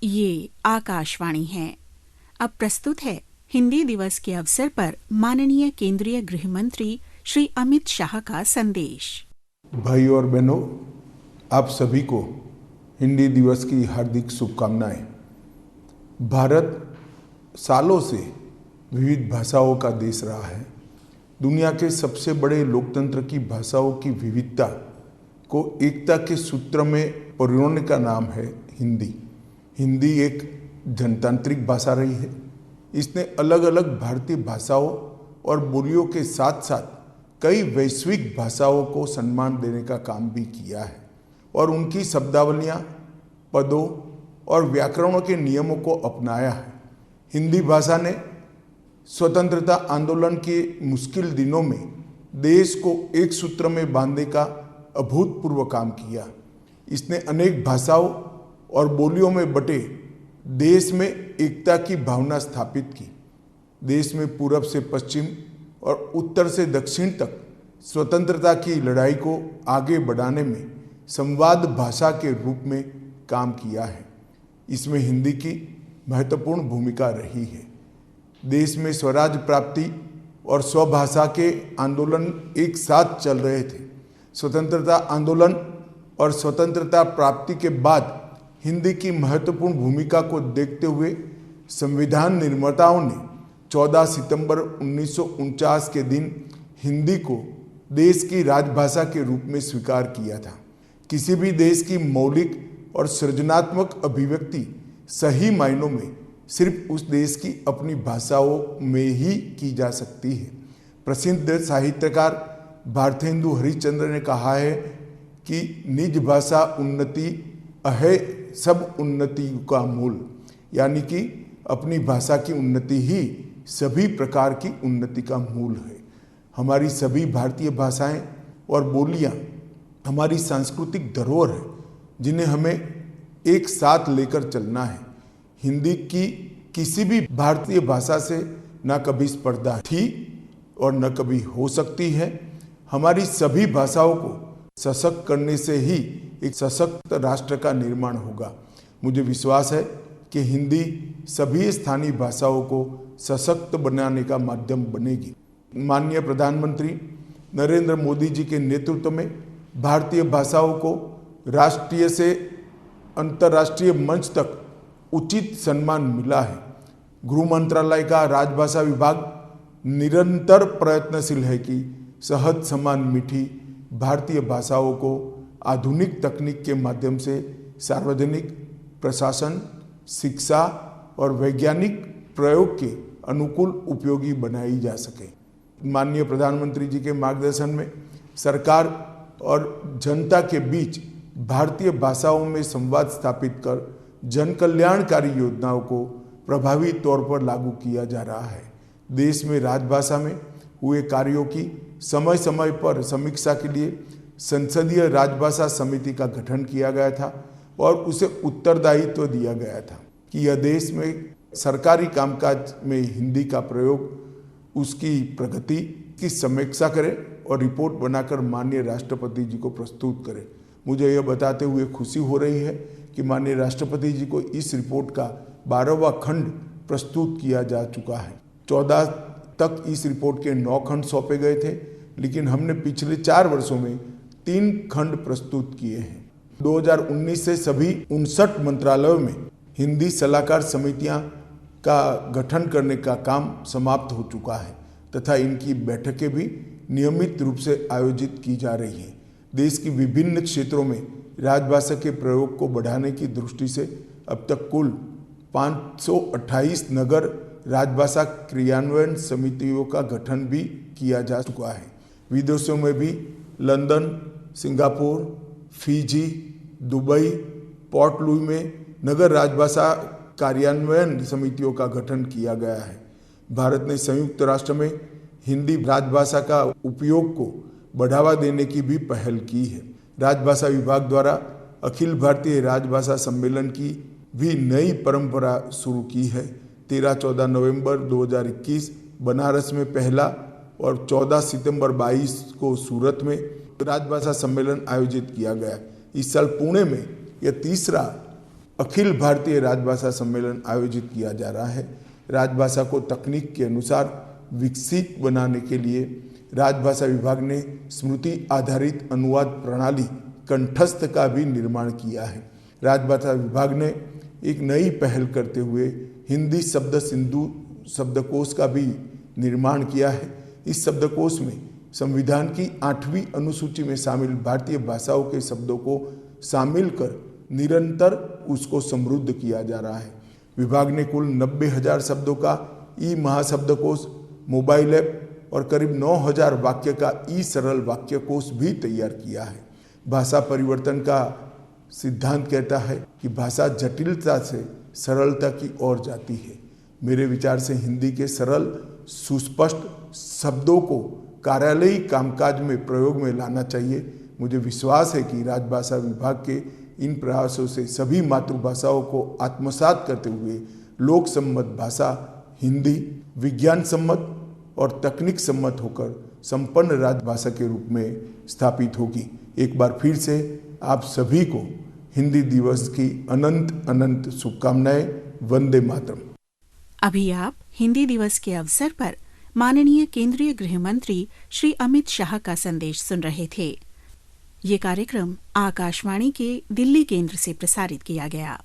ये आकाशवाणी है। अब प्रस्तुत है हिंदी दिवस के अवसर पर माननीय केंद्रीय गृह मंत्री श्री अमित शाह का संदेश। भाई और बहनों, आप सभी को हिंदी दिवस की हार्दिक शुभकामनाएं। भारत सालों से विविध भाषाओं का देश रहा है। दुनिया के सबसे बड़े लोकतंत्र की भाषाओं की विविधता को एकता के सूत्र में पिरोने का नाम है हिंदी। हिंदी एक जनतांत्रिक भाषा रही है। इसने अलग अलग भारतीय भाषाओं और बोलियों के साथ साथ कई वैश्विक भाषाओं को सम्मान देने का काम भी किया है और उनकी शब्दावलियाँ, पदों और व्याकरणों के नियमों को अपनाया है। हिंदी भाषा ने स्वतंत्रता आंदोलन के मुश्किल दिनों में देश को एक सूत्र में बांधने का अभूतपूर्व काम किया। इसने अनेक भाषाओं और बोलियों में बटे देश में एकता की भावना स्थापित की। देश में पूरब से पश्चिम और उत्तर से दक्षिण तक स्वतंत्रता की लड़ाई को आगे बढ़ाने में संवाद भाषा के रूप में काम किया है। इसमें हिंदी की महत्वपूर्ण भूमिका रही है। देश में स्वराज प्राप्ति और स्वभाषा के आंदोलन एक साथ चल रहे थे। स्वतंत्रता आंदोलन और स्वतंत्रता प्राप्ति के बाद हिंदी की महत्वपूर्ण भूमिका को देखते हुए संविधान निर्माताओं ने 14 सितंबर 1949 के दिन हिंदी को देश की राजभाषा के रूप में स्वीकार किया था। किसी भी देश की मौलिक और सृजनात्मक अभिव्यक्ति सही मायनों में सिर्फ उस देश की अपनी भाषाओं में ही की जा सकती है। प्रसिद्ध साहित्यकार भारतेंदु हरिश्चंद्र ने कहा है कि निज भाषा उन्नति अहे सब उन्नति का मूल, यानी कि अपनी भाषा की उन्नति ही सभी प्रकार की उन्नति का मूल है। हमारी सभी भारतीय भाषाएं और बोलियां हमारी सांस्कृतिक धरोहर है, जिन्हें हमें एक साथ लेकर चलना है। हिंदी की किसी भी भारतीय भाषा से न कभी स्पर्धा थी और न कभी हो सकती है। हमारी सभी भाषाओं को सशक्त करने से ही एक सशक्त राष्ट्र का निर्माण होगा। मुझे विश्वास है कि हिंदी सभी स्थानीय भाषाओं को सशक्त बनाने का माध्यम बनेगी। माननीय प्रधानमंत्री नरेंद्र मोदी जी के नेतृत्व में भारतीय भाषाओं को राष्ट्रीय से अंतर्राष्ट्रीय मंच तक उचित सम्मान मिला है। गृह मंत्रालय का राजभाषा विभाग निरंतर प्रयत्नशील है कि सहज समान मीठी भारतीय भाषाओं को आधुनिक तकनीक के माध्यम से सार्वजनिक प्रशासन, शिक्षा और वैज्ञानिक प्रयोग के अनुकूल उपयोगी बनाई जा सके। माननीय प्रधानमंत्री जी के मार्गदर्शन में सरकार और जनता के बीच भारतीय भाषाओं में संवाद स्थापित कर जन कल्याणकारी योजनाओं को प्रभावी तौर पर लागू किया जा रहा है। देश में राजभाषा में हुए कार्यों की समय समय पर समीक्षा के लिए संसदीय राजभाषा समिति का गठन किया गया था और उसे उत्तरदायित्व दिया गया था कि यह देश में सरकारी कामकाज में हिंदी का प्रयोग, उसकी प्रगति की समीक्षा करे और रिपोर्ट बनाकर माननीय राष्ट्रपति जी को प्रस्तुत करे। मुझे यह बताते हुए खुशी हो रही है कि माननीय राष्ट्रपति जी को इस रिपोर्ट का 12वां खंड प्रस्तुत किया जा चुका है। 14 तक इस रिपोर्ट के 9 खंड सौंपे गए थे, लेकिन हमने पिछले 4 वर्षों में 3 खंड प्रस्तुत किए हैं। 2019 से सभी 59 मंत्रालयों में हिंदी सलाहकार समितियां का गठन करने का काम समाप्त हो चुका है तथा इनकी बैठकें भी नियमित रूप से आयोजित की जा रही हैं। देश की विभिन्न क्षेत्रों में राजभाषा के प्रयोग को बढ़ाने की दृष्टि से अब तक कुल 528 नगर राजभाषा क्रियान्वयन समितियों का गठन भी किया जा चुका है। विदेशों में भी London, Singapore, Fiji, Dubai, port Louis में नगर राजभाषा कार्यान्वयन समितियों का गठन किया गया है। भारत ने संयुक्त राष्ट्र में हिंदी राजभाषा का उपयोग को बढ़ावा देने की भी पहल की है। राजभाषा विभाग द्वारा अखिल भारतीय राजभाषा सम्मेलन की भी नई परंपरा शुरू की है। 13-14 नवंबर 2021 बनारस में पहला और 14 सितंबर 22 को सूरत में राजभाषा सम्मेलन आयोजित किया गया। इस साल पुणे में यह तीसरा अखिल भारतीय राजभाषा सम्मेलन आयोजित किया जा रहा है। राजभाषा को तकनीक के अनुसार विकसित बनाने के लिए राजभाषा विभाग ने स्मृति आधारित अनुवाद प्रणाली कंठस्थ का भी निर्माण किया है। राजभाषा विभाग ने एक नई पहल करते हुए हिंदी शब्द सिंधु शब्दकोश का भी निर्माण किया है। इस शब्दकोश में संविधान की 8वीं अनुसूची में शामिल भारतीय भाषाओं के शब्दों को शामिल कर निरंतर उसको समृद्ध किया जा रहा है। विभाग ने कुल 90,000 शब्दों का ई महाशब्दकोश, मोबाइल ऐप और करीब 9,000 वाक्य का ई सरल वाक्यकोश भी तैयार किया है। भाषा परिवर्तन का सिद्धांत कहता है कि भाषा जटिलता से सरलता की ओर जाती है। मेरे विचार से हिंदी के सरल सुस्पष्ट शब्दों को कार्यालयी कामकाज में प्रयोग में लाना चाहिए। मुझे विश्वास है कि राजभाषा विभाग के इन प्रयासों से सभी मातृभाषाओं को आत्मसात करते हुए लोक सम्मत भाषा हिंदी विज्ञान सम्मत और तकनीक सम्मत होकर संपन्न राजभाषा के रूप में स्थापित होगी। एक बार फिर से आप सभी को हिंदी दिवस की अनंत अनंत शुभकामनाएं। वंदे मातरम। अभी आप हिंदी दिवस के अवसर पर माननीय केंद्रीय गृह मंत्री श्री अमित शाह का संदेश सुन रहे थे। ये कार्यक्रम आकाशवाणी के दिल्ली केंद्र से प्रसारित किया गया।